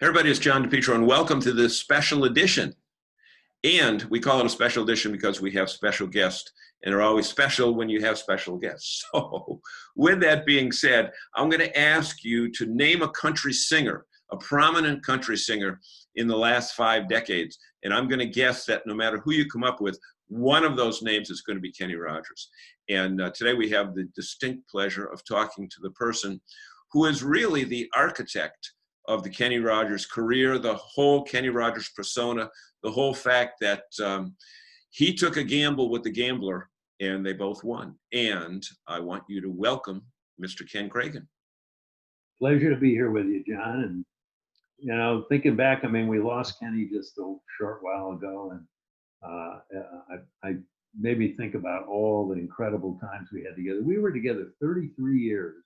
Hey everybody, it's John DePietro, and welcome to this special edition. And we call it a special edition because we have special guests, and they're always special when you have special guests. So with that being said, I'm going to ask you to name a country singer, a prominent country singer in the last 5 decades. And I'm going to guess that no matter who you come up with, one of those names is going to be Kenny Rogers. And today we have the distinct pleasure of talking to the person who is really the architect of the Kenny Rogers career, the whole Kenny Rogers persona, the whole fact that he took a gamble with the gambler and they both won. And I want you to welcome Mr. Ken Kragen. Pleasure to be here with you, John. And, you know, thinking back, I mean, we lost Kenny just a short while ago. And I made me think about all the incredible times we had together. We were together 33 years,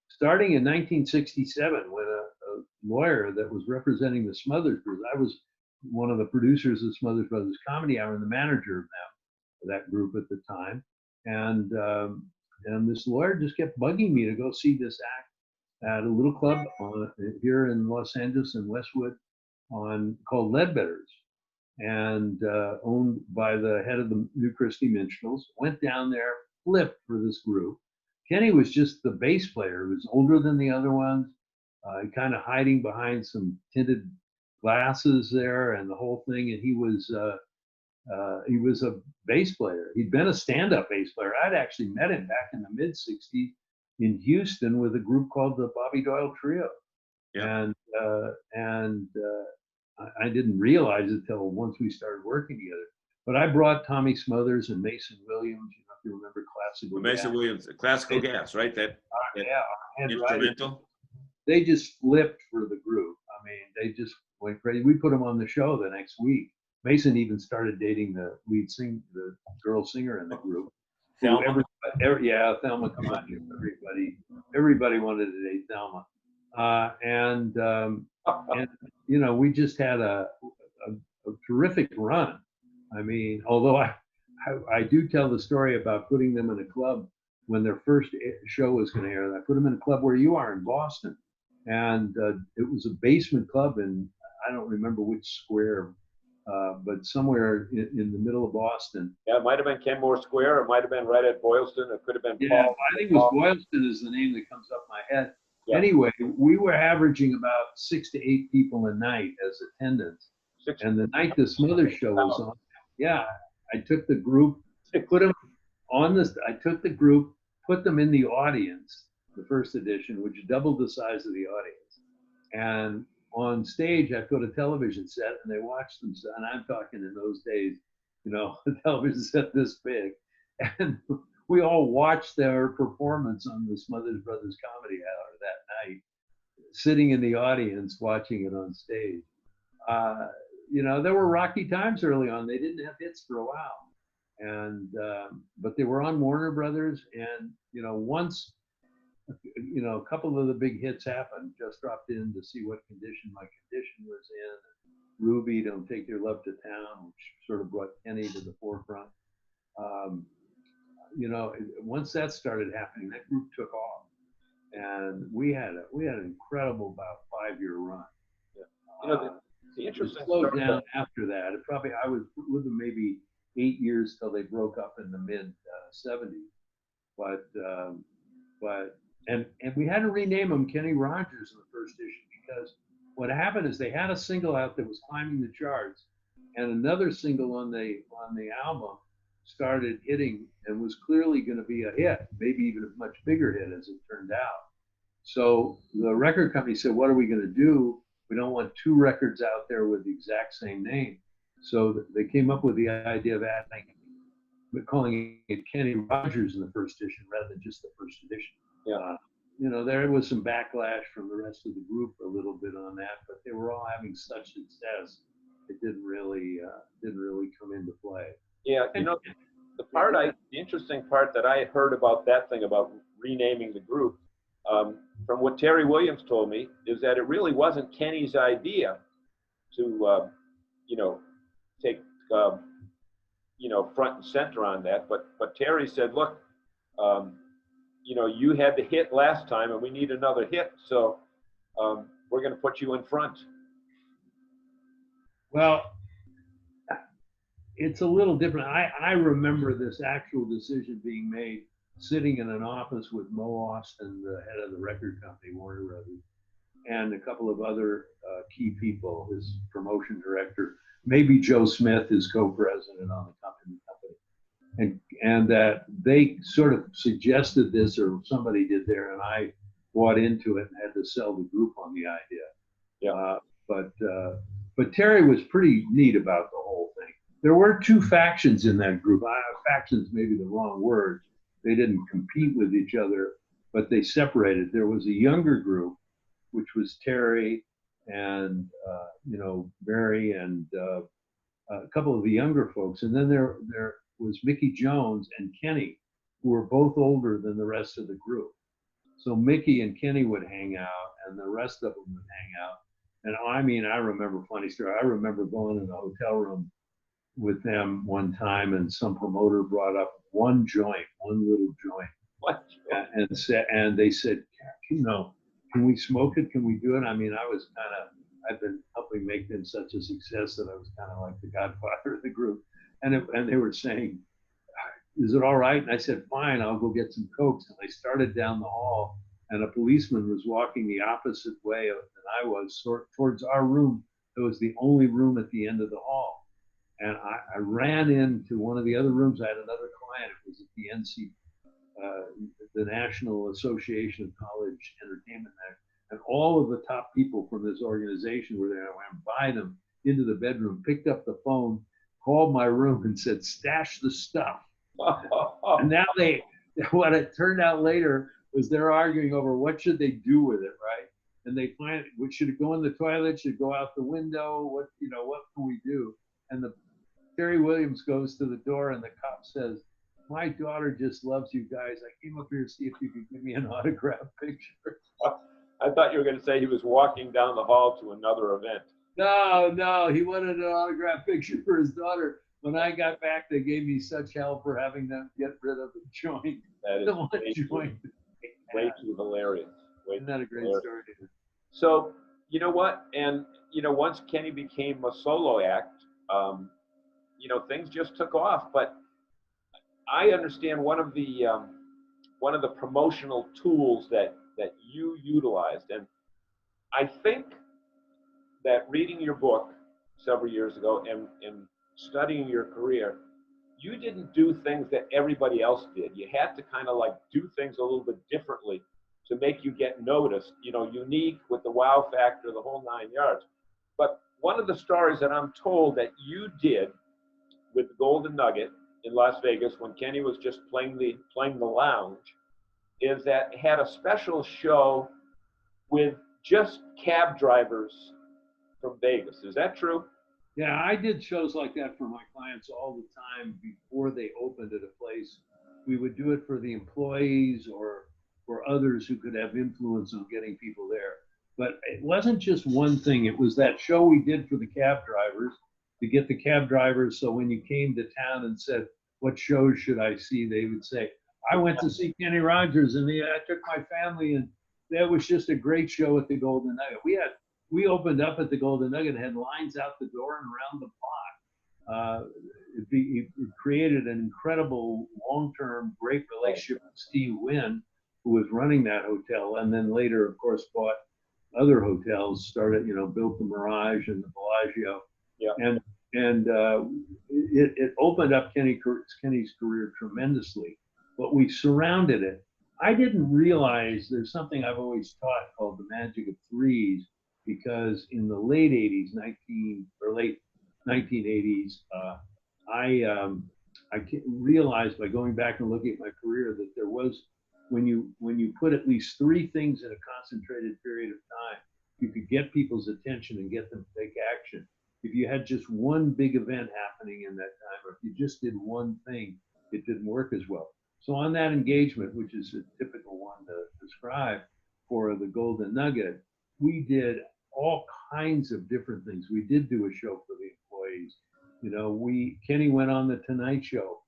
starting in 1967 when a lawyer that was representing the Smothers Brothers. I was one of the producers of Smothers Brothers Comedy Hour and the manager of that group at the time. And this lawyer just kept bugging me to go see this act at a little club here in Los Angeles in Westwood called Ledbetter's, and owned by the head of the New Christie Minstrels. Went down there, flipped for this group. Kenny was just the bass player. He was older than the other ones, kind of hiding behind some tinted glasses there and the whole thing. And he was a bass player. He'd been a stand-up bass player. I'd actually met him back in the mid-'60s in Houston with a group called the Bobby Doyle Trio. Yeah. And I didn't realize it till once we started working together. But I brought Tommy Smothers and Mason Williams. You know, if you remember classical. Mason Williams, classical gas, right? That instrumental. They just flipped for the group. I mean, they just went crazy. We put them on the show the next week. Mason even started dating the the girl singer in the group. Thelma. Thelma, come on, everybody wanted to date Thelma. And you know, we just had a terrific run. I mean, although I do tell the story about putting them in a club when their first show was going to air. I put them in a club where you are in Boston. And it was a basement club in, I don't remember which square, but somewhere in the middle of Boston. Yeah, it might have been Kenmore Square. It might have been right at Boylston. It could have been Paul. I think it was Boylston is the name that comes up my head. Yeah. Anyway, we were averaging about 6 to 8 people a night as attendance. And the night the Smothers show was on, I took the group, put them on this. I took the group, put them in the audience, the first edition, which doubled the size of the audience. And on stage, I put a television set and they watched them. And I'm talking in those days, you know, a television set this big. And we all watched their performance on the Smothers Brothers Comedy Hour that night, sitting in the audience, watching it on stage. You know, there were rocky times early on. They didn't have hits for a while. And, but they were on Warner Brothers. And, you know, once, you know, a couple of the big hits happened. Just dropped in to see what condition my condition was in. Ruby, Don't Take Your Love to Town, which sort of brought Kenny to the forefront. You know, once that started happening, that group took off, and we had an incredible about 5-year run. Yeah. You know, the interesting slowed down after that. I was with them maybe 8 years till they broke up in the mid '70s, and we had to rename them Kenny Rogers in the first issue because what happened is they had a single out that was climbing the charts, and another single on the album started hitting and was clearly going to be a hit, maybe even a much bigger hit as it turned out. So the record company said, "What are we going to do? We don't want 2 records out there with the exact same name." So they came up with the idea of calling it Kenny Rogers in the first edition rather than just the first edition. Yeah. You know, there was some backlash from the rest of the group a little bit on that, but they were all having such success, it didn't really come into play. Yeah, you know, the interesting part that I heard about that thing about renaming the group, from what Terry Williams told me, is that it really wasn't Kenny's idea to, you know, take, you know, front and center on that. But Terry said, look, you know, you had the hit last time and we need another hit. So we're going to put you in front. Well, it's a little different. I remember this actual decision being made sitting in an office with Mo Austin, the head of the record company, Warner Brothers, and a couple of other key people, his promotion director, maybe Joe Smith, his co-president on the company, and that they sort of suggested this, or somebody did there, and I bought into it and had to sell the group on the idea. Yeah. But Terry was pretty neat about the whole thing. There were two factions in that group. Factions may be the wrong word. They didn't compete with each other, but they separated. There was a younger group, which was Terry and Barry and a couple of the younger folks, and then there was Mickey Jones and Kenny, who were both older than the rest of the group. So Mickey and Kenny would hang out, and the rest of them would hang out. And I remember, funny story, I remember going in the hotel room with them one time, and some promoter brought up one little joint. What? And they said, can we smoke it? Can we do it? I've been helping make them such a success that I was kind of like the godfather of the group. And they were saying, is it all right? And I said, fine, I'll go get some Cokes. And I started down the hall, and a policeman was walking the opposite way than I was, towards our room. It was the only room at the end of the hall. And I ran into one of the other rooms. I had another client. It was at the the National Association of College Entertainment Act. And all of the top people from this organization were there. I went by them into the bedroom, picked up the phone, called my room and said, stash the stuff. And now what it turned out later was they're arguing over what should they do with it, right? And they find, should it go in the toilet? Should it go out the window? What can we do? And Terry Williams goes to the door, and the cop says, my daughter just loves you guys. I came up here to see if you could give me an autograph picture. I thought you were going to say he was walking down the hall to another event. No, he wanted an autograph picture for his daughter. When I got back, they gave me such hell for having them get rid of the joint. That is way too hilarious. Isn't that a great story? So, you know what? And, once Kenny became a solo act, things just took off. But I understand one of the promotional tools that you utilized, and I think that reading your book several years ago and studying your career, you didn't do things that everybody else did. You had to kind of like do things a little bit differently to make you get noticed, unique with the wow factor, the whole 9 yards. But one of the stories that I'm told that you did with the Golden Nugget in Las Vegas when Kenny was just playing the lounge is that had a special show with just cab drivers from Vegas. Is that true? Yeah, I did shows like that for my clients all the time before they opened at a place. We would do it for the employees or for others who could have influence on getting people there. But it wasn't just one thing. It was that show we did for the cab drivers to get the cab drivers. So when you came to town and said, what shows should I see? They would say, I went to see Kenny Rogers, and I took my family, and that was just a great show at the Golden Nugget. We opened up at the Golden Nugget, had lines out the door and around the block. It created an incredible long-term great relationship with Steve Wynn, who was running that hotel, and then later, of course, bought other hotels, built the Mirage and the Bellagio. Yeah. And it opened up Kenny's career tremendously, but we surrounded it. I didn't realize there's something I've always taught called the magic of threes, because in the late 80s, late 1980s, I realized by going back and looking at my career that there was, when you put at least three things in a concentrated period of time, you could get people's attention and get them to take action. If you had just one big event happening in that time, or if you just did one thing, it didn't work as well. So on that engagement, which is a typical one to describe for the Golden Nugget, we did all kinds of different things. We did do a show for the employees. Kenny went on the Tonight Show.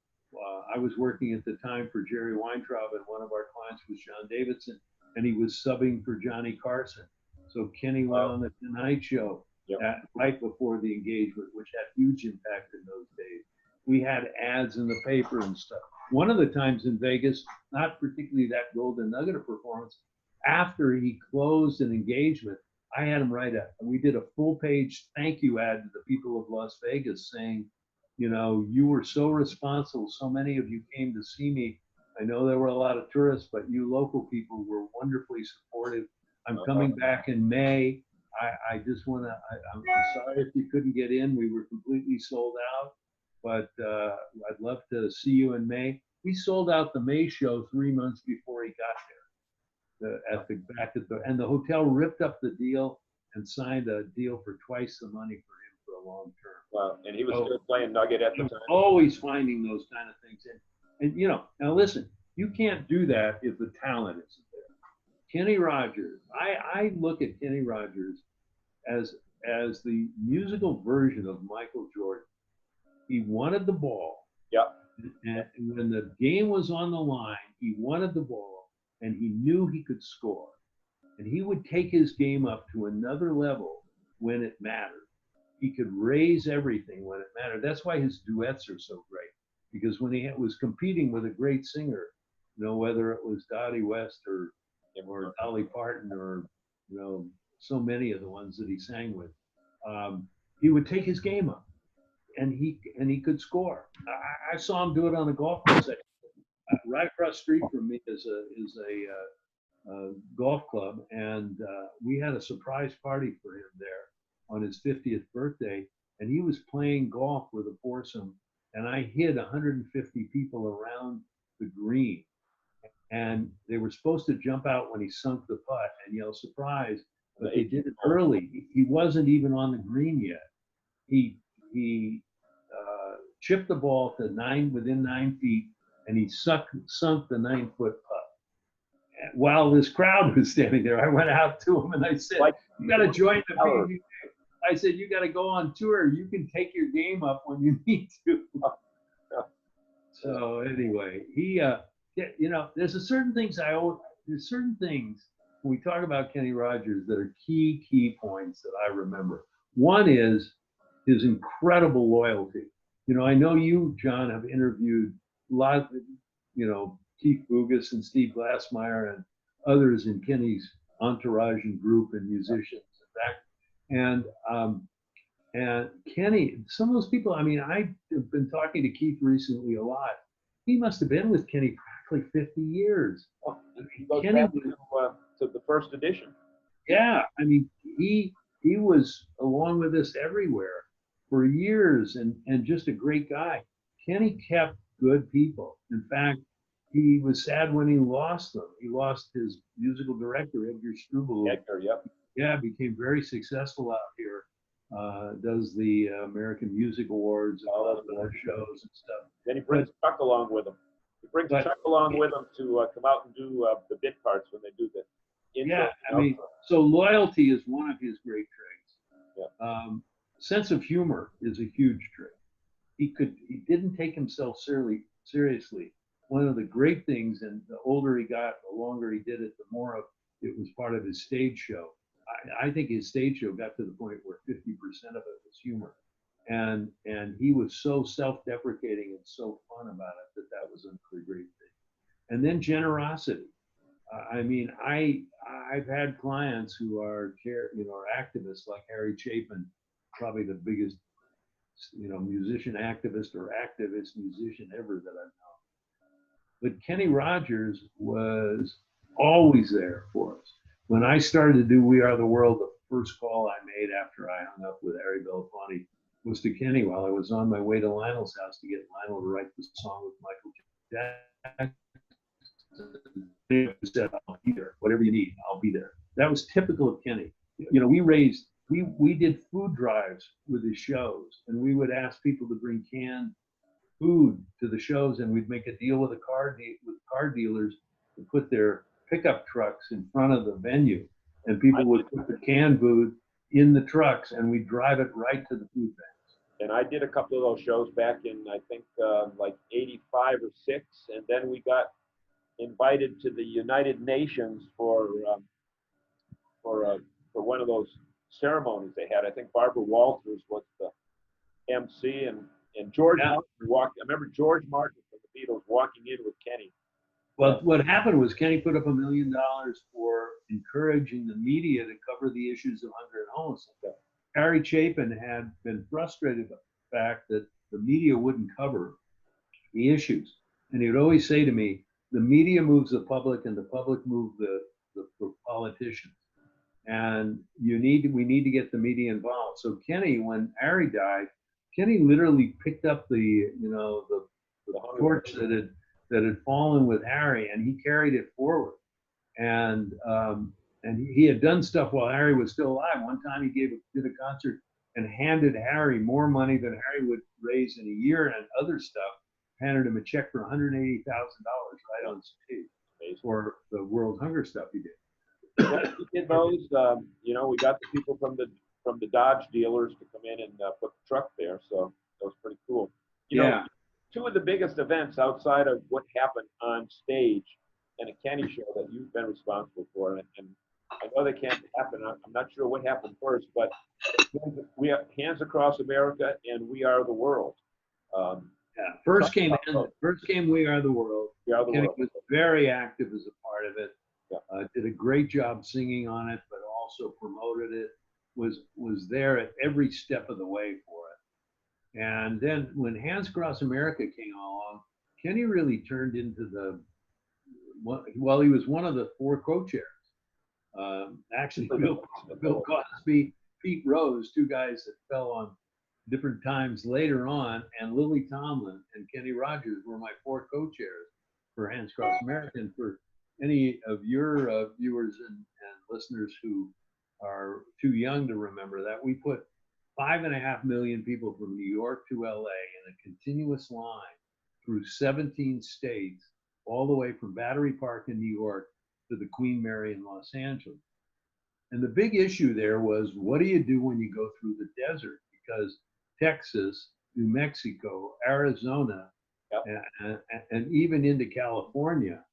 I was working at the time for Jerry Weintraub, and one of our clients was John Davidson, and he was subbing for Johnny Carson. So Kenny went on the Tonight Show. Yep. right before the engagement, which had huge impact in those days. We had ads in the paper and stuff. One of the times in Vegas, not particularly that Golden Nugget of performance, after he closed an engagement, I had him we did a full page thank you ad to the people of Las Vegas saying, you know, you were so responsible. So many of you came to see me. I know there were a lot of tourists, but you local people were wonderfully supportive. I'm coming back in May. I just want to, I'm sorry if you couldn't get in. We were completely sold out, but I'd love to see you in May. We sold out the May show 3 months before he got there. And the hotel ripped up the deal and signed a deal for twice the money for him for a long term. Wow, and he was still playing Nugget at the time. Always finding those kind of things. And you know, now listen, you can't do that if the talent isn't there. Kenny Rogers, I look at Kenny Rogers as the musical version of Michael Jordan. He wanted the ball. Yep. And when the game was on the line, he wanted the ball and he knew he could score. And he would take his game up to another level when it mattered. He could raise everything when it mattered. That's why his duets are so great. Because when he was competing with a great singer, you know, whether it was Dottie West or Dolly Parton or, you know, so many of the ones that he sang with, he would take his game up, and he could score. I saw him do it on a golf course. Right across the street from me is a golf club, and we had a surprise party for him there on his 50th birthday, and he was playing golf with a foursome, and I hid 150 people around the green, and they were supposed to jump out when he sunk the putt and yell surprise, but they did it early. He wasn't even on the green yet. He chipped the ball to within 9 feet, and he sunk the 9-foot putt. While this crowd was standing there, I went out to him and I said, "You got to join the PGA." I said, "You got to go on tour. You can take your game up when you need to." So anyway, you know, there's certain things when we talk about Kenny Rogers that are key points that I remember. One is his incredible loyalty. You know, I know you, John, have interviewed a lot of, you know, Keith Bougas and Steve Glassmeyer and others in Kenny's entourage and group and musicians. And Kenny, some of those people, I mean, I've been talking to Keith recently a lot. He must have been with Kenny practically 50 years. Well, he goes back to the first edition. Yeah, I mean, he was along with us everywhere for years and just a great guy. Kenny kept good people. In fact, he was sad when he lost them. He lost his musical director, Edgar Struble. Edgar, yep. Yeah, became very successful out here. Does the American Music Awards and all of those shows and stuff. Then he brings Chuck along with him. He brings Chuck along with him to come out and do the bit parts when they do the intro. Yeah, I mean, so loyalty is one of his great traits. Yeah. Sense of humor is a huge trait. He didn't take himself seriously. One of the great things, and the older he got, the longer he did it, the more of it was part of his stage show. I think his stage show got to the point where 50% of it was humor. And he was so self-deprecating and so fun about it that was a great thing. And then generosity. I mean, I've had clients who are activists like Harry Chapin, probably the biggest, you know, musician activist or activist musician ever that I've known. But Kenny Rogers was always there for us. When I started to do We Are the World, the first call I made after I hung up with Harry Belafonte was to Kenny while I was on my way to Lionel's house to get Lionel to write the song with Michael Jackson. He said, "I'll be there. Whatever you need, I'll be there." That was typical of Kenny. You know, we did food drives with his shows, and we would ask people to bring canned food to the shows, and we'd make a deal with car dealers to put their pickup trucks in front of the venue, and people would put the canned food in the trucks, and we'd drive it right to the food banks. And I did a couple of those shows back in, I think, like 85 or 6, and then we got invited to the United Nations for one of those ceremonies they had. I think Barbara Walters was the MC, and George Yeah. Martin walked. I remember George Martin from the Beatles walking in with Kenny. Well, what happened was Kenny put up $1 million for encouraging the media to cover the issues of hunger and homelessness. Harry Chapin had been frustrated by the fact that the media wouldn't cover the issues. And he would always say to me, the media moves the public and the public move the politicians. And we need to get the media involved. So Kenny, when Harry died, Kenny literally picked up the torch that had fallen with Harry, and he carried it forward. And he had done stuff while Harry was still alive. One time he did a concert and handed Harry more money than Harry would raise in a year and other stuff. Handed him a check for $180,000 right on stage for the World Hunger stuff he did. We did those. We got the people from the Dodge dealers to come in and put the truck there, so that was pretty cool. You know, two of the biggest events outside of what happened on stage and a Kenny show that you've been responsible for, and I know they can't happen. I'm not sure what happened first, but we have Hands Across America and We Are the World. First came We Are the World. We Are the Kenny World. was very active as a part of it. Yeah. Did a great job singing on it, but also promoted it. Was there at every step of the way for it. And then when Hands Across America came along, Kenny really turned into he was one of the 4 co-chairs. Actually, Bill Cosby, Pete Rose, 2 guys that fell on different times later on, and Lily Tomlin and Kenny Rogers were my 4 co-chairs for Hands Across America. And for any of your viewers and listeners who are too young to remember that, we put 5.5 million people from New York to LA in a continuous line through 17 states, all the way from Battery Park in New York to the Queen Mary in Los Angeles. And the big issue there was, what do you do when you go through the desert? Because Texas, New Mexico, Arizona, and even into California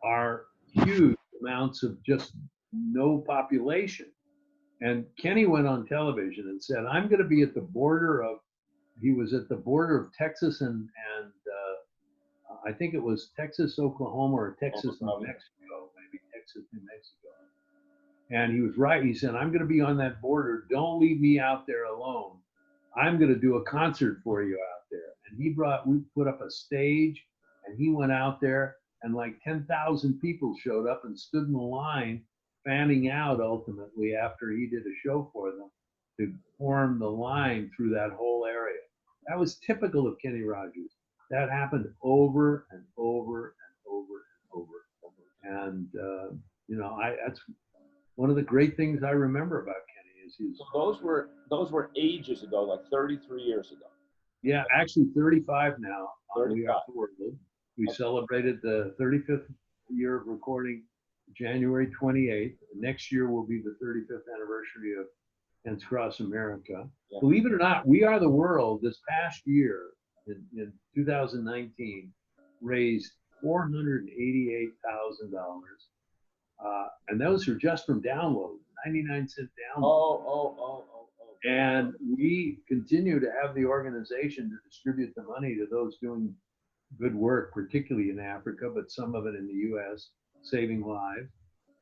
are huge amounts of just no population. And Kenny went on television and said, I'm going to be at the border of, he was at the border of Texas and I think it was Texas, Oklahoma, or Texas, New Mexico, maybe Texas, New Mexico. And he was right. He said, I'm going to be on that border. Don't leave me out there alone. I'm going to do a concert for you out there. And we put up a stage, and he went out there, and like 10,000 people showed up and stood in the line, fanning out ultimately after he did a show for them to form the line through that whole area. That was typical of Kenny Rogers. That happened over and over and over and over. And, that's one of the great things I remember about Kenny is his. So those were ages ago, like 33 years ago. Yeah, actually 35 now. 35. We Are the World. We celebrated the 35th year of recording January 28th. Next year will be the 35th anniversary of Hands Across America. Yeah. Believe it or not, We Are the World this past year in 2019 raised $488,000. And those are just from downloads, 99-cent downloads. And we continue to have the organization to distribute the money to those doing good work, particularly in Africa, but some of it in the U.S., saving lives.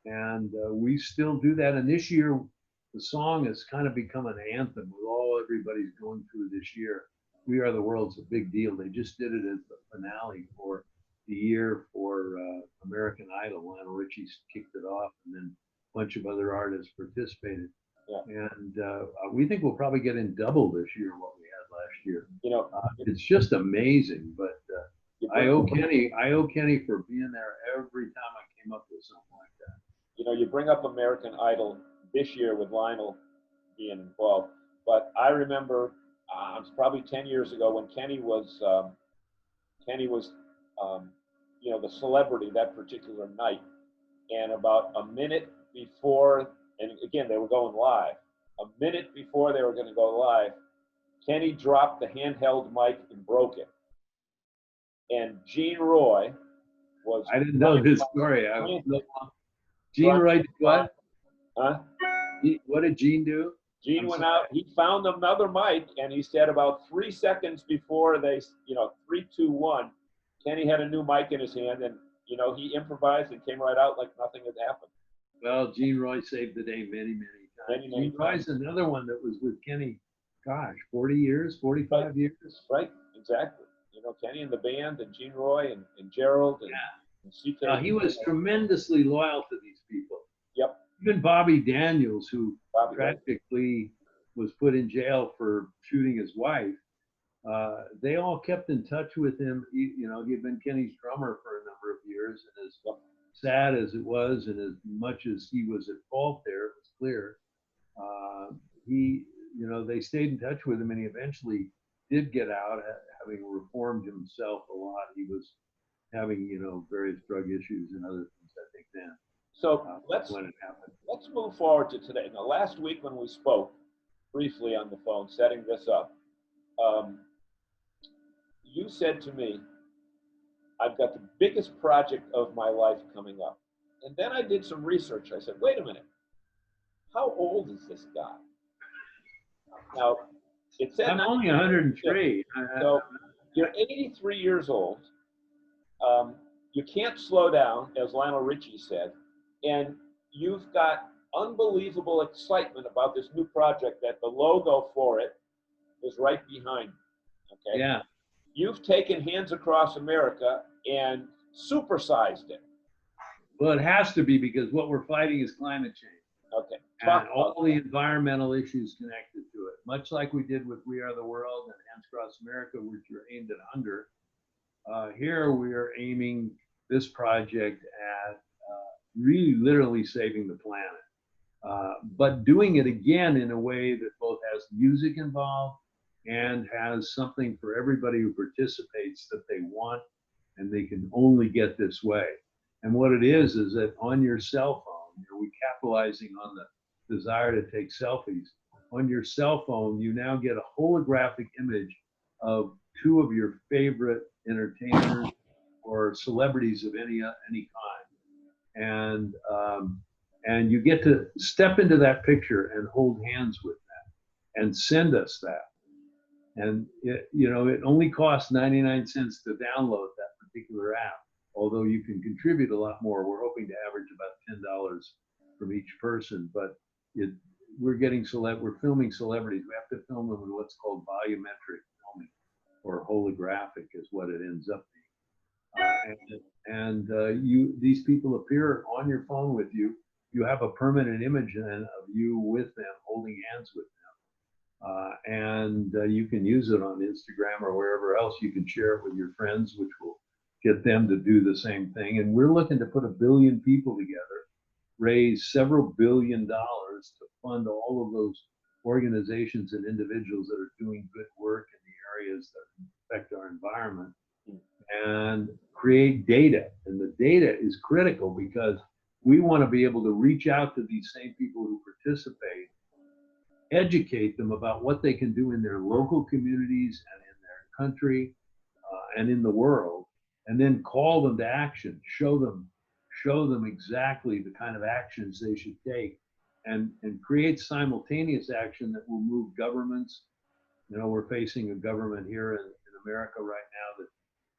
And we still do that. And this year, the song has kind of become an anthem with all everybody's going through this year. We Are the World's a big deal. They just did it as the finale for the year for American Idol. Lionel Richie kicked it off, and then a bunch of other artists participated. Yeah. And we think we'll probably get in double this year what we had last year. It's just amazing. But I owe Kenny for being there every time I came up with something like that. You bring up American Idol this year with Lionel being involved, but I remember it was probably 10 years ago when Kenny was the celebrity that particular night, and about a minute before, and again they were going live, a minute before they were going to go live, Kenny dropped the handheld mic and broke it. And Gene Roy was. I didn't know this story. Gene Roy did what? Huh? What did Gene do? Gene went out, he found another mic, and he said about 3 seconds before they, 3, 2, 1, Kenny had a new mic in his hand, and, he improvised and came right out like nothing had happened. Well, Gene Roy saved the day many, many times. Gene Roy's another one that was with Kenny, gosh, 40 years, 45 years. Right, exactly. Kenny and the band, and Gene Roy, and Gerald, and, and CK. He was tremendously loyal to these people. Yep. Even Bobby Daniels, who tragically was put in jail for shooting his wife, they all kept in touch with him. He'd been Kenny's drummer for a number of years, and as sad as it was, and as much as he was at fault there, it was clear. They stayed in touch with him, and he eventually did get out, having reformed himself a lot. He was having, various drug issues and other things, I think, then. So when it happened. Let's move forward to today. Now, last week when we spoke briefly on the phone, setting this up, you said to me, I've got the biggest project of my life coming up. And then I did some research. I said, wait a minute, how old is this guy? Now, it said I'm only 103. So you're 83 years old. You can't slow down, as Lionel Richie said, and you've got unbelievable excitement about this new project that the logo for it is right behind you. Okay. Yeah. You've taken Hands Across America and supersized it. Well, it has to be, because what we're fighting is climate change. Okay. And all the environmental issues connected to it, much like we did with We Are the World and Hands Across America, which were aimed at hunger. Here we are aiming this project at really literally saving the planet, but doing it again in a way that both has music involved and has something for everybody who participates that they want and they can only get this way. And what it is that on your cell phone, we're capitalizing on the desire to take selfies. On your cell phone, you now get a holographic image of two of your favorite entertainers or celebrities of any kind. And you get to step into that picture and hold hands with that and send us that. And it only costs 99 cents to download that particular app, although you can contribute a lot more. We're hoping to average about $10 from each person, but we're filming celebrities. We have to film them in what's called volumetric filming, or holographic is what it ends up being. These people appear on your phone with you. You have a permanent image then of you with them, holding hands with them. You can use it on Instagram or wherever else. You can share it with your friends, which will get them to do the same thing. And we're looking to put 1 billion people together, raise several $billions to fund all of those organizations and individuals that are doing good work in the areas that affect our environment, and create data. And the data is critical, because we want to be able to reach out to these same people who participate, educate them about what they can do in their local communities and in their country and in the world, and then call them to action, show them exactly the kind of actions they should take, and create simultaneous action that will move governments. We're facing a government here in America right now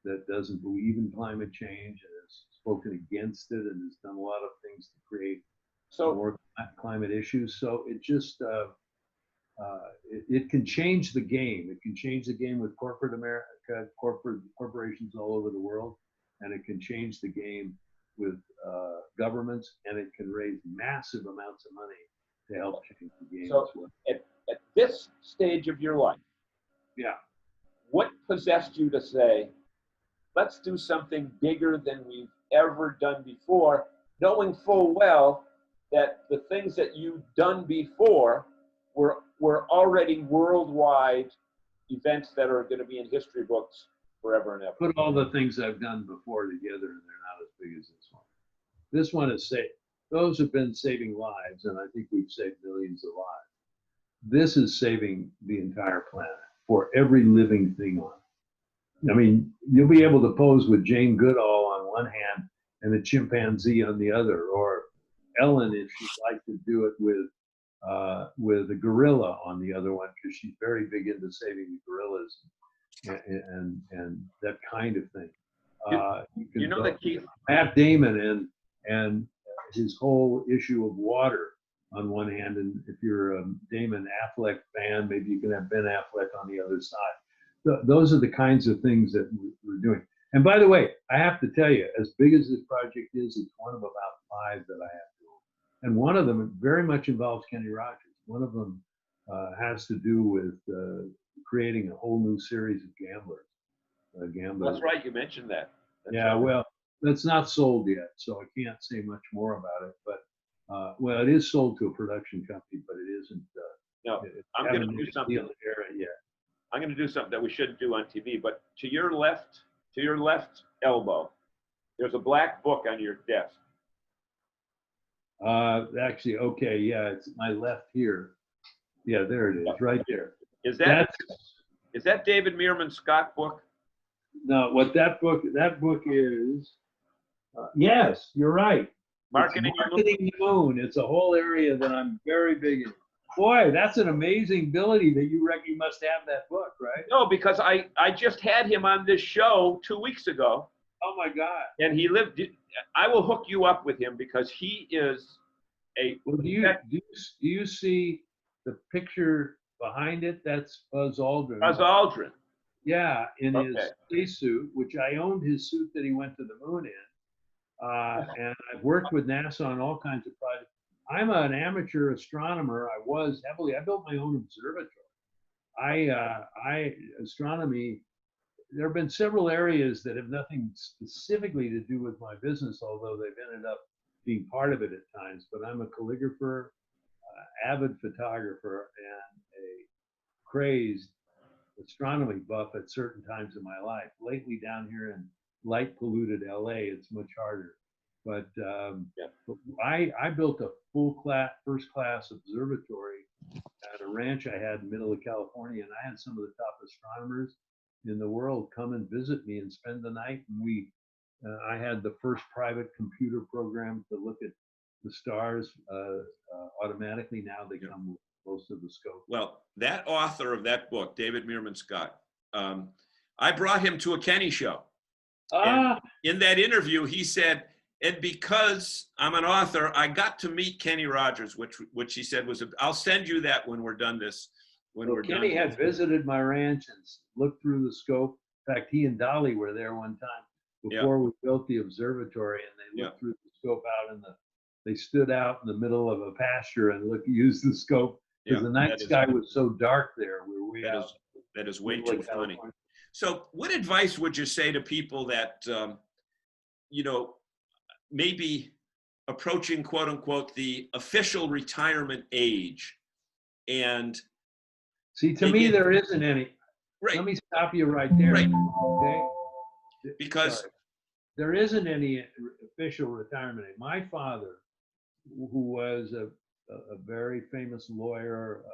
that doesn't believe in climate change and has spoken against it and has done a lot of things to create more climate issues. So it just it can change the game. It can change the game with corporate America, corporations all over the world, and it can change the game with governments, and it can raise massive amounts of money to help change the game. So as well. at this stage of your life, what possessed you to say, let's do something bigger than we've ever done before, knowing full well that the things that you've done before were already worldwide events that are going to be in history books forever and ever? Put all the things I've done before together, and they're not as big as this one. This one is those have been saving lives, and I think we've saved millions of lives. This is saving the entire planet for every living thing on it. I mean, you'll be able to pose with Jane Goodall on one hand and a chimpanzee on the other, or Ellen, if she'd like to do it with with a gorilla on the other one, because she's very big into saving the gorillas and that kind of thing. You know that Keith, Matt Damon and his whole issue of water on one hand, and if you're a Damon Affleck fan, maybe you can have Ben Affleck on the other side. Those are the kinds of things that we're doing. And by the way, I have to tell you, as big as this project is, it's one of about 5 that I have to do. And one of them very much involves Kenny Rogers. One of them has to do with creating a whole new series of gamblers. that's right, you mentioned that. That's Yeah, right. well, that's not sold yet, so I can't say much more about it. But well, it is sold to a production company, but it isn't. No, I'm going to do something. Yeah. I'm going to do something that we shouldn't do on TV. But to your left elbow, there's a black book on your desk. Actually, okay, yeah, it's my left here. Yeah, there it is, right there. Is that David Meerman Scott book? No, what that book is. Yes, you're right. Marketing the Moon. It's a whole area that I'm very big in. Boy, that's an amazing ability that you reckon you must have that book, right? No, because I just had him on this show 2 weeks ago. Oh my God. And he lived. I will hook you up with him because he is a. Well, do you see the picture behind it? That's Buzz Aldrin. Buzz Aldrin. Yeah, in his spacesuit, which I owned his suit that he went to the moon in. And I've worked with NASA on all kinds of projects. I'm an amateur astronomer. I built my own observatory. Astronomy, there have been several areas that have nothing specifically to do with my business, although they've ended up being part of it at times. But I'm a calligrapher, avid photographer, and a crazed astronomy buff at certain times in my life. Lately down here in light polluted LA, it's much harder. But I built a first class observatory at a ranch I had in the middle of California, and I had some of the top astronomers in the world come and visit me and spend the night. And I had the first private computer program to look at the stars automatically. Now they come with most of the scope. Well, that author of that book, David Meerman Scott, I brought him to a Kenny show. And in that interview, he said, and because I'm an author, I got to meet Kenny Rogers, which he said was, I'll send you that when we're done this. Kenny had visited my ranch and looked through the scope. In fact, he and Dolly were there one time before we built the observatory, and they looked through the scope out they stood out in the middle of a pasture and used the scope because the night sky was so dark there. That is way too funny. So what advice would you say to people that, maybe approaching, quote unquote, the official retirement age? And see, to me, there isn't any. Right. Let me stop you right there. Right. Okay. Because there isn't any official retirement age. My father, who was a very famous lawyer,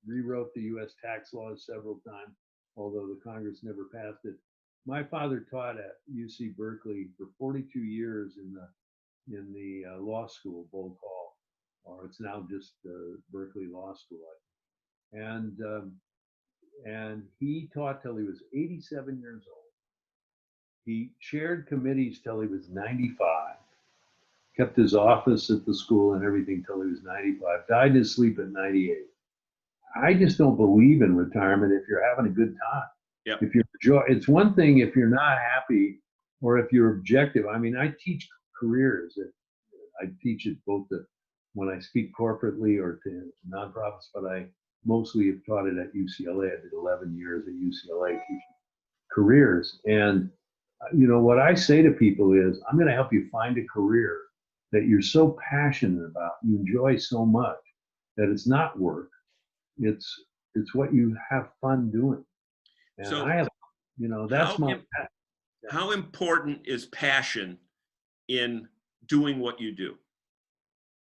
rewrote the U.S. tax laws several times, although the Congress never passed it. My father taught at UC Berkeley for 42 years in the law school, Bolt Hall, or it's now just Berkeley Law School. And he taught till he was 87 years old. He chaired committees till he was 95. Kept his office at the school and everything till he was 95. Died in his sleep at 98. I just don't believe in retirement if you're having a good time. Yep. If it's one thing if you're not happy or if you're objective. I mean, I teach careers. I teach it both when I speak corporately or to nonprofits, but I mostly have taught it at UCLA. I did 11 years at UCLA teaching careers. And what I say to people is, I'm going to help you find a career that you're so passionate about, you enjoy so much, that it's not work. It's what you have fun doing. And so I have, that's how important is passion in doing what you do?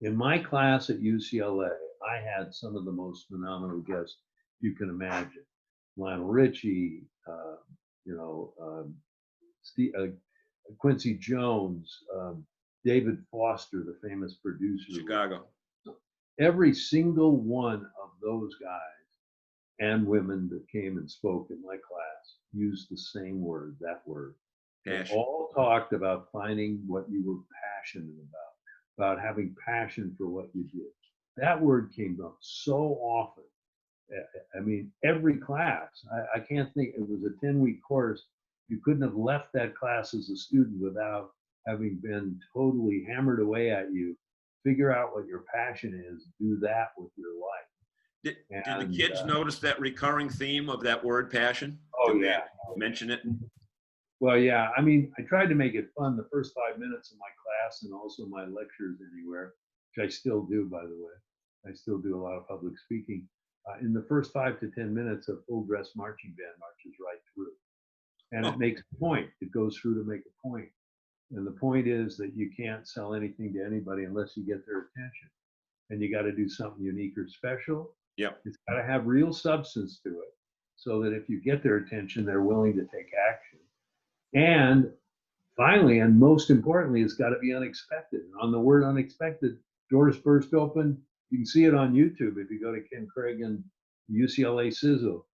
In my class at UCLA, I had some of the most phenomenal guests you can imagine. Lionel Richie, Quincy Jones, David Foster, the famous producer. Chicago. every single one of those guys and women that came and spoke in my class used the same word, that word. They Passion. all talked about finding what you were passionate about having passion for what you did. That word came up so often. I mean, every class. I can't think, it was a 10-week course. You couldn't have left that class as a student without having been totally hammered away at you. Figure out what your passion is, do that with your life. Did the kids notice that recurring theme of that word passion? Oh, Did yeah. they mention it? Well, yeah, I mean, I tried to make it fun the first 5 minutes of my class and also my lectures anywhere, which I still do, by the way. I still do a lot of public speaking. In the first 5 to 10 minutes, a full dress marching band marches right through. And it makes a point. It goes through to make a point. And the point is that you can't sell anything to anybody unless you get their attention. And you got to do something unique or special. Yep. It's got to have real substance to it so that if you get their attention, they're willing to take action. And finally, and most importantly, it's got to be unexpected. And on the word unexpected, doors burst open. You can see it on YouTube if you go to Ken Kragen, UCLA Sizzle.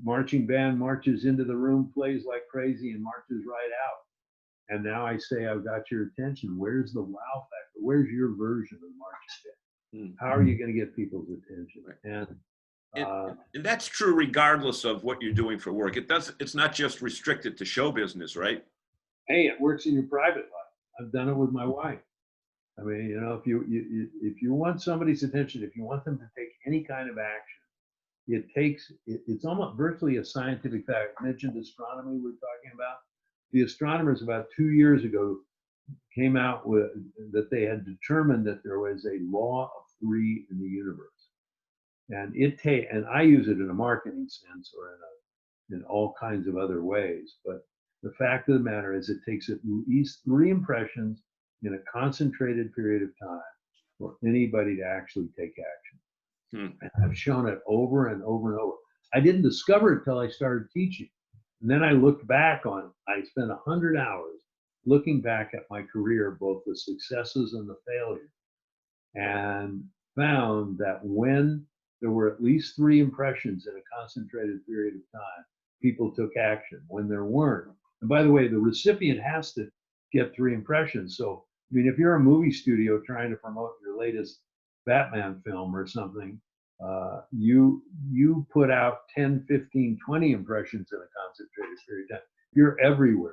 Marching band marches into the room, plays like crazy, and marches right out. And now I say, I've got your attention. Where's the wow factor? Where's your version of marching band? How are you going to get people's attention? And that's true regardless of what you're doing for work. It's not just restricted to show business, right? Hey, it works in your private life. I've done it with my wife. I mean, you know, if you want somebody's attention, if you want them to take any kind of action, it's almost virtually a scientific fact. I mentioned astronomy we're talking about. The astronomers about 2 years ago came out with that they had determined that there was a law of three in the universe. And I use it in a marketing sense or in all kinds of other ways. But the fact of the matter is it takes at least 3 impressions in a concentrated period of time for anybody to actually take action. And I've shown it over and over and over. I didn't discover it till I started teaching. And then I looked back on it. I spent 100 hours looking back at my career, both the successes and the failures, and found that when there were at least 3 impressions in a concentrated period of time, people took action. When there weren't, and by the way, the recipient has to get 3 impressions. So, I mean, if you're a movie studio trying to promote your latest Batman film or something, you put out 10, 15, 20 impressions in a concentrated period of time. You're everywhere.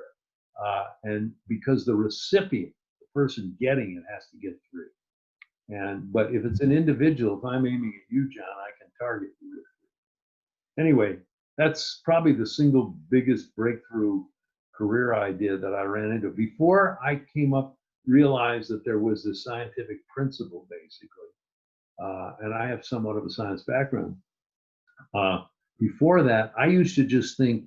And because the recipient, the person getting it, has to get 3. But if it's an individual, if I'm aiming at you, John, I can target you with 3. Anyway, that's probably the single biggest breakthrough career idea that I ran into. Before I realized that there was this scientific principle, basically. And I have somewhat of a science background. Before that, I used to just think,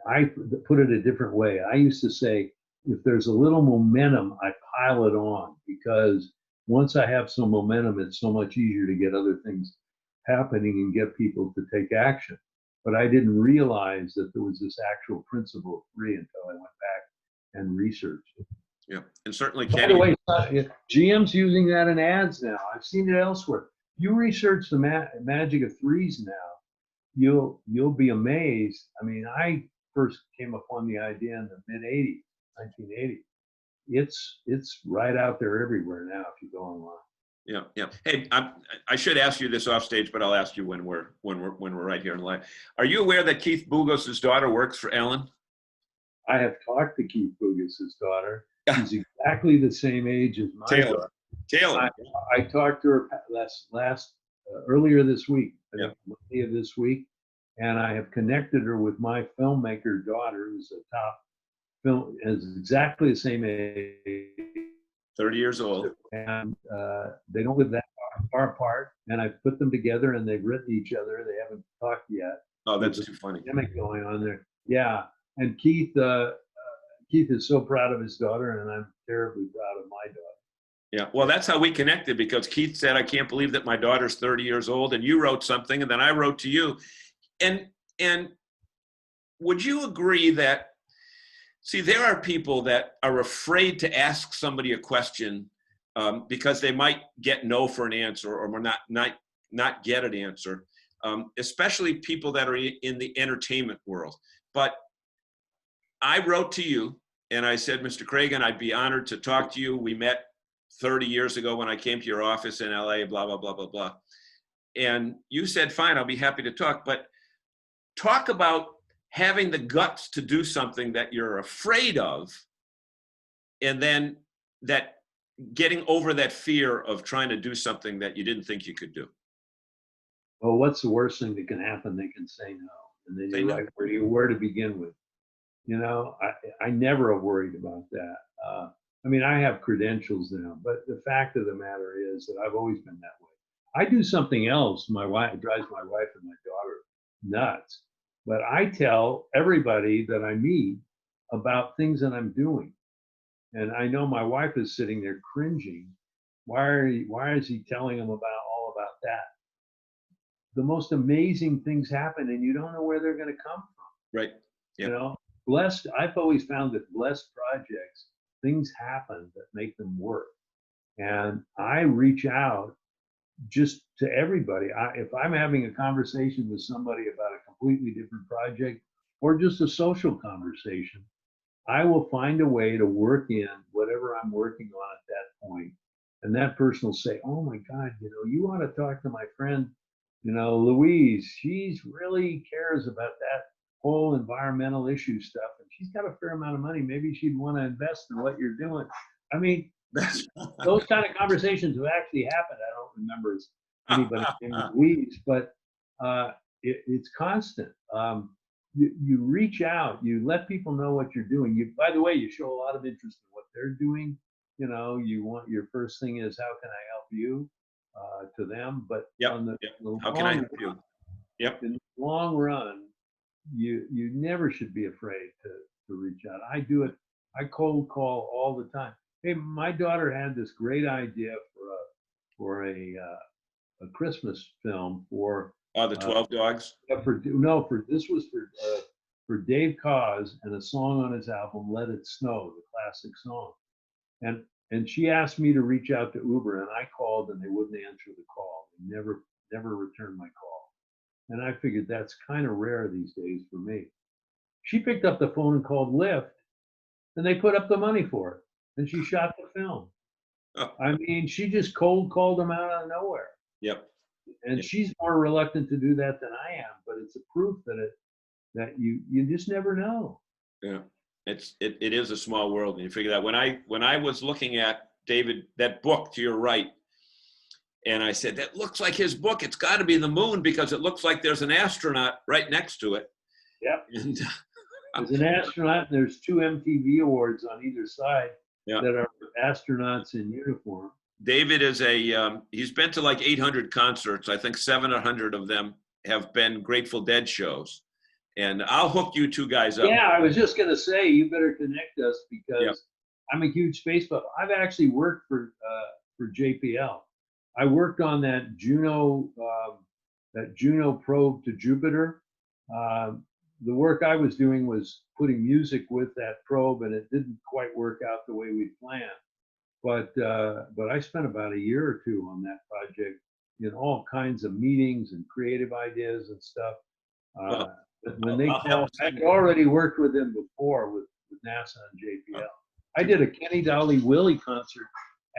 I put it a different way. I used to say, if there's a little momentum, I pile it on, because once I have some momentum, it's so much easier to get other things happening and get people to take action. But I didn't realize that there was this actual principle of 3 until I went back and researched it. Yeah, and certainly By Kenny. the way, GM's using that in ads now. I've seen it elsewhere. If you research the magic of 3s now, you'll be amazed. I mean, I first came upon the idea in the mid-'80s, 1980. It's right out there everywhere now if you go online. Yeah, yeah. Hey, I should ask you this off stage, but I'll ask you when we're right here in live. Are you aware that Keith Bugos' daughter works for Ellen? I have talked to Keith Bugos' daughter. She's exactly the same age as my daughter. Taylor. I talked to her earlier this week, Yeah. Monday of this week, and I have connected her with my filmmaker daughter, who's a top film, is exactly the same age, 30 years old. and they don't live that far apart. And I've put them together, and they've written each other. They haven't talked yet. Oh, that's too funny. Dynamic going on there. Yeah, and Keith is so proud of his daughter, and I'm terribly proud of my daughter. Yeah, well, that's how we connected, because Keith said, I can't believe that my daughter's 30 years old, and you wrote something, and then I wrote to you. And would you agree that, see, there are people that are afraid to ask somebody a question because they might get no for an answer or not get an answer, especially people that are in the entertainment world. But I wrote to you and I said, Mr. Kragen, I'd be honored to talk to you. We met 30 years ago when I came to your office in LA, blah, blah, blah, blah, blah. And you said, fine, I'll be happy to talk. But talk about having the guts to do something that you're afraid of, and then that getting over that fear of trying to do something that you didn't think you could do. Well, what's the worst thing that can happen? They can say no. And then you're like, where to begin with? You know, I never have worried about that. I mean, I have credentials now, but the fact of the matter is that I've always been that way. I do something else. It drives my wife and my daughter nuts. But I tell everybody that I meet about things that I'm doing. And I know my wife is sitting there cringing. Why is he telling them all about that? The most amazing things happen and you don't know where they're going to come from. Right. Yep. You know, I've always found that blessed projects, things happen that make them work. And I reach out just to everybody. If I'm having a conversation with somebody about a completely different project or just a social conversation, I will find a way to work in whatever I'm working on at that point. And that person will say, oh my God, you know, you want to talk to my friend, you know, Louise, she's really cares about that whole environmental issue stuff. And she's got a fair amount of money. Maybe she'd want to invest in what you're doing. I mean, those kind of conversations have actually happened. I don't remember anybody named Louise, but it's constant. You reach out, you let people know what you're doing. By the way, you show a lot of interest in what they're doing. You know, your first thing is, how can I help you, to them? But on the how can I help you? Yep. In the long run, you never should be afraid to reach out. I do it. I cold call all the time. Hey, my daughter had this great idea for a Christmas film for the 12 Dogs. This was for Dave Koz and a song on his album Let It Snow, the classic song. And she asked me to reach out to Uber, and I called and they wouldn't answer the call. They never returned my call. And I figured that's kind of rare these days for me. She picked up the phone and called Lyft, and they put up the money for it. And she shot the film. Oh. I mean, she just cold called them out of nowhere. Yep. And she's more reluctant to do that than I am, but it's a proof that you just never know. Yeah, it is a small world, and you figure that when I was looking at David, that book to your right, and I said, that looks like his book. It's got to be the moon because it looks like there's an astronaut right next to it. Yep. And there's an astronaut, and there's 2 MTV awards on either side that are astronauts in uniform. David is he's been to like 800 concerts. I think 700 of them have been Grateful Dead shows. And I'll hook you 2 guys up. Yeah, I was just going to say, you better connect us because I'm a huge space buff. I've actually worked for JPL. I worked on that Juno probe to Jupiter. The work I was doing was putting music with that probe, and it didn't quite work out the way we planned. But I spent about a year or 2 on that project in all kinds of meetings and creative ideas and stuff. When they called, I'd already worked with them before with NASA and JPL. I did a Kenny Dolly Willie concert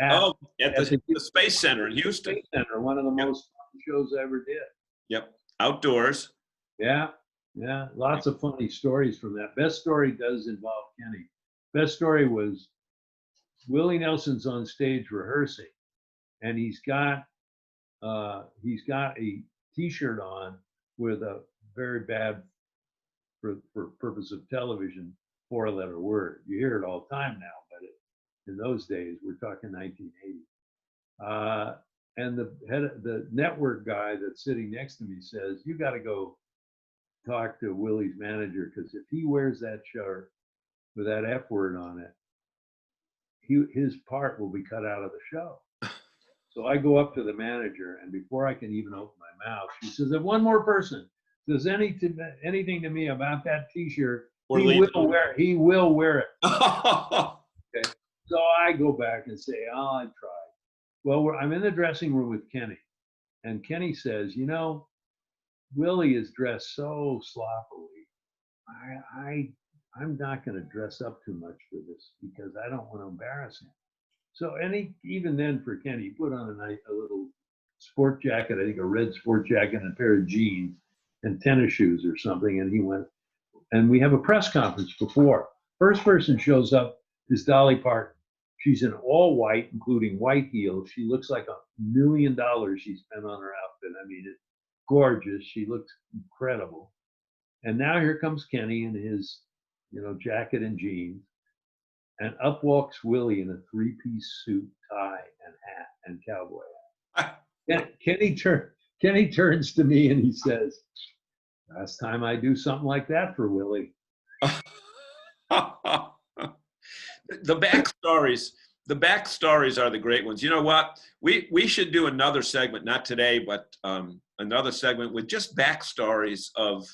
at the Space Center in Houston. Space Center, one of the most fun shows I ever did. Yep, outdoors. Yeah, lots of funny stories from that. Best story does involve Kenny. Best story was Willie Nelson's on stage rehearsing, and he's got a T-shirt on with a very bad, for purpose of television, 4-letter word. You hear it all the time now, but in those days, we're talking 1980. And the network guy that's sitting next to me says, you got to go talk to Willie's manager, because if he wears that shirt with that F word on it, his part will be cut out of the show. So I go up to the manager, and before I can even open my mouth, she says, if one more person says anything to me about that T-shirt, he will wear it. Okay. So I go back and say, oh, I tried. Well, I'm in the dressing room with Kenny, and Kenny says, you know, Willie is dressed so sloppily. I'm not going to dress up too much for this because I don't want to embarrass him. So, even then for Kenny, he put on a little sport jacket, I think a red sport jacket and a pair of jeans and tennis shoes or something. And he went, and we have a press conference before. First person shows up is Dolly Parton. She's in all white, including white heels. She looks like $1 million she spent on her outfit. I mean, it's gorgeous. She looks incredible. And now here comes Kenny in his, jacket and jeans. And up walks Willie in a three-piece suit, tie, and hat, and cowboy hat. Kenny turns to me and he says, last time I do something like that for Willie. The backstories are the great ones. You know what? We should do another segment, not today, but another segment with just backstories of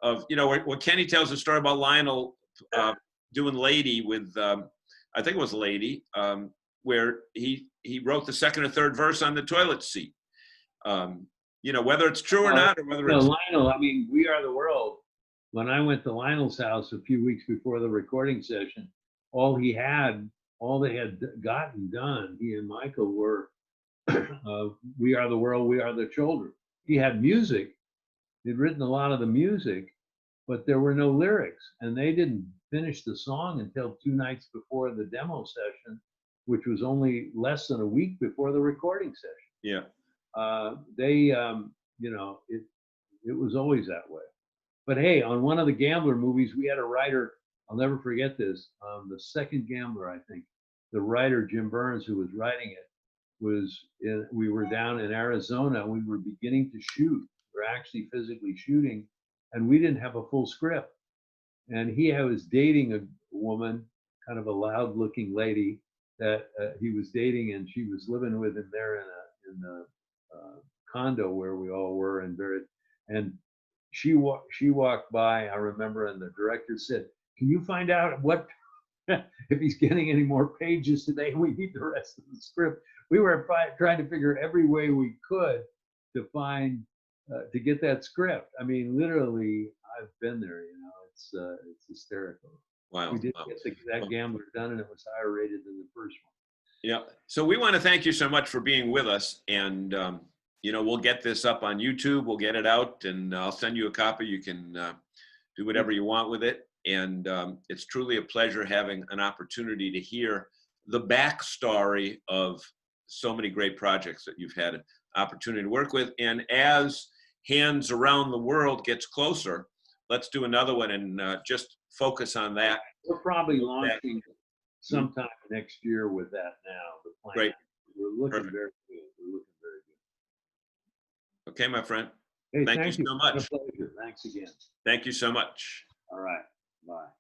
where Kenny tells a story about Lionel doing Lady with I think it was Lady, where he wrote the second or third verse on the toilet seat. Whether it's true or not, or whether it's Lionel. I mean, We Are the World. When I went to Lionel's house a few weeks before the recording session, all they had gotten done, he and Michael, were We Are the World, We Are the Children. He had music. He'd written a lot of the music, but there were no lyrics, and they didn't finish the song until 2 nights before the demo session, which was only less than a week before the recording session. Yeah. It was always that way. But hey, on one of the Gambler movies, we had a writer, I'll never forget this, the second Gambler, I think, the writer, Jim Burns, who was writing it, we were down in Arizona, and we were beginning to shoot. We were actually physically shooting, and we didn't have a full script. And he was dating a woman, kind of a loud-looking lady that he was dating, and she was living with him there in the condo where we all were, and she walked by, I remember, and the director said, "Can you find out what if he's getting any more pages today? We need the rest of the script." We were trying to figure every way we could to find to get that script. I mean, literally, I've been there. It's hysterical. Wow. We did get that Gambler done, and it was higher rated than the first one. Yeah. So we want to thank you so much for being with us, and we'll get this up on YouTube. We'll get it out, and I'll send you a copy. You can do whatever you want with it. And it's truly a pleasure having an opportunity to hear the backstory of so many great projects that you've had an opportunity to work with. And as Hands Around the World gets closer, let's do another one and just focus on that. We're probably launching sometime next year with that now. The plan. Great. We're looking Perfect. very good. We're looking very good. Okay, my friend. Hey, Thank you so much. It's been a pleasure. Thanks again. Thank you so much. All right. Bye.